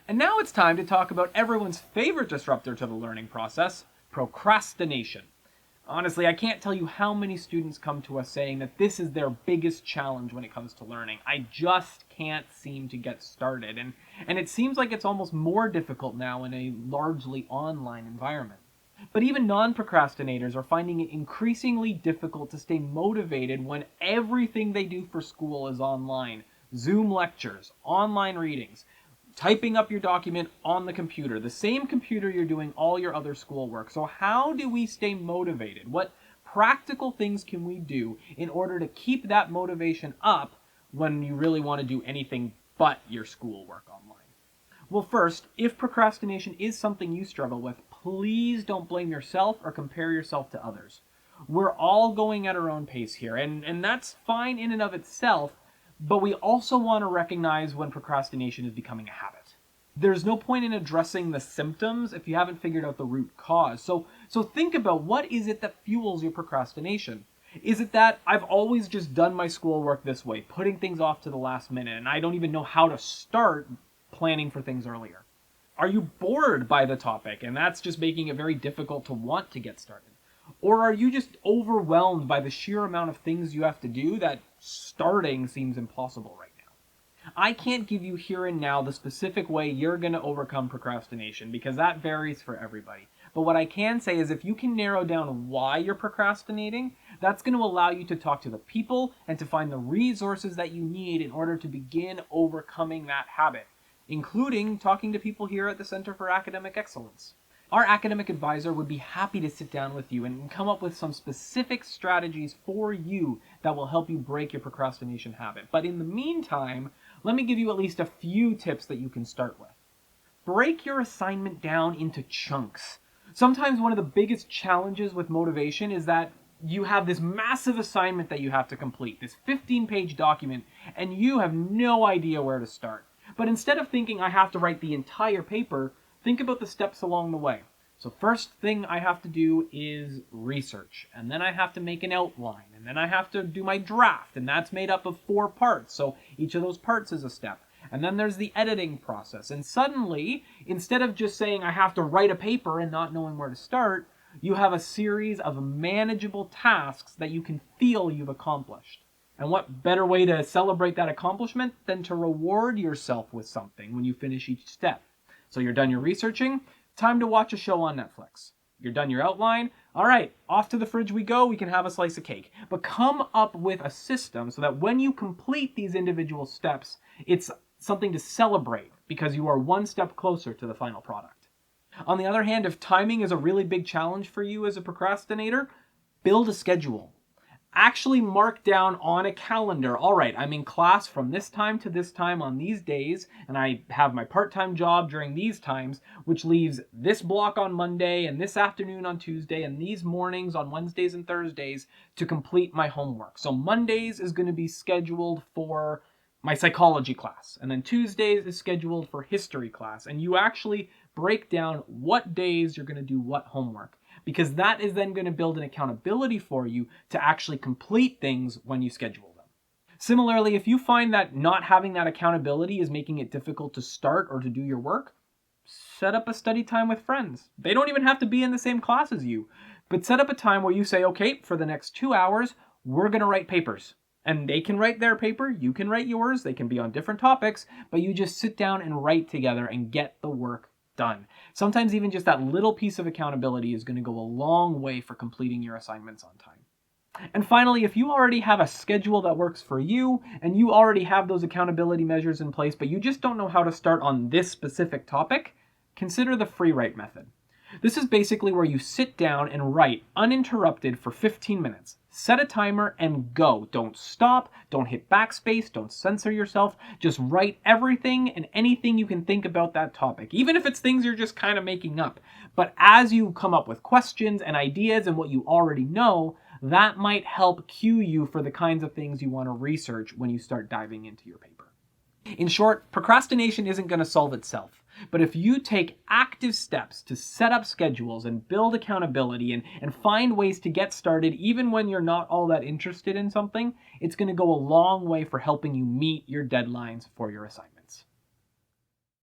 And now it's time to talk about everyone's favorite disruptor to the learning process, procrastination. Honestly, I can't tell you how many students come to us saying that this is their biggest challenge when it comes to learning. I just can't seem to get started. And it seems like it's almost more difficult now in a largely online environment. But even non-procrastinators are finding it increasingly difficult to stay motivated when everything they do for school is online. Zoom lectures, online readings, typing up your document on the computer, the same computer you're doing all your other schoolwork. So how do we stay motivated? What practical things can we do in order to keep that motivation up when you really want to do anything but your schoolwork online? Well, first, if procrastination is something you struggle with, please don't blame yourself or compare yourself to others. We're all going at our own pace here, and that's fine in and of itself, but we also want to recognize when procrastination is becoming a habit. There's no point in addressing the symptoms if you haven't figured out the root cause. So think about, what is it that fuels your procrastination? Is it that I've always just done my schoolwork this way, putting things off to the last minute, and I don't even know how to start planning for things earlier? Are you bored by the topic, and that's just making it very difficult to want to get started? Or are you just overwhelmed by the sheer amount of things you have to do that starting seems impossible right now? I can't give you here and now the specific way you're going to overcome procrastination, because that varies for everybody. But what I can say is, if you can narrow down why you're procrastinating, that's going to allow you to talk to the people and to find the resources that you need in order to begin overcoming that habit, including talking to people here at the Center for Academic Excellence. Our academic advisor would be happy to sit down with you and come up with some specific strategies for you that will help you break your procrastination habit. But in the meantime, let me give you at least a few tips that you can start with. Break your assignment down into chunks. Sometimes one of the biggest challenges with motivation is that you have this massive assignment that you have to complete, this 15-page document, and you have no idea where to start. But instead of thinking I have to write the entire paper, think about the steps along the way. So first thing I have to do is research, and then I have to make an outline, and then I have to do my draft, and that's made up of 4 parts, so each of those parts is a step. And then there's the editing process, and suddenly, instead of just saying I have to write a paper and not knowing where to start, you have a series of manageable tasks that you can feel you've accomplished. And what better way to celebrate that accomplishment than to reward yourself with something when you finish each step? So you're done your researching, time to watch a show on Netflix. You're done your outline, all right, off to the fridge we go, we can have a slice of cake. But come up with a system so that when you complete these individual steps, it's something to celebrate because you are one step closer to the final product. On the other hand, if timing is a really big challenge for you as a procrastinator, build a schedule. Actually mark down on a calendar, all right, I'm in class from this time to this time on these days, and I have my part-time job during these times, which leaves this block on Monday and this afternoon on Tuesday and these mornings on Wednesdays and Thursdays to complete my homework. So Mondays is going to be scheduled for my psychology class, and then Tuesdays is scheduled for history class, and you actually break down what days you're going to do what homework, because that is then going to build an accountability for you to actually complete things when you schedule them. Similarly, if you find that not having that accountability is making it difficult to start or to do your work, set up a study time with friends. They don't even have to be in the same class as you, but set up a time where you say, okay, for the next 2 hours, we're going to write papers. And they can write their paper, you can write yours, they can be on different topics, but you just sit down and write together and get the work done. Sometimes even just that little piece of accountability is going to go a long way for completing your assignments on time. And finally, if you already have a schedule that works for you and you already have those accountability measures in place, but you just don't know how to start on this specific topic, consider the free write method. This is basically where you sit down and write uninterrupted for 15 minutes. Set a timer and go. Don't stop, don't hit backspace, don't censor yourself. Just write everything and anything you can think about that topic, even if it's things you're just kind of making up. But as you come up with questions and ideas and what you already know, that might help cue you for the kinds of things you want to research when you start diving into your paper. In short, procrastination isn't going to solve itself. But if you take active steps to set up schedules and build accountability and find ways to get started even when you're not all that interested in something, it's going to go a long way for helping you meet your deadlines for your assignment.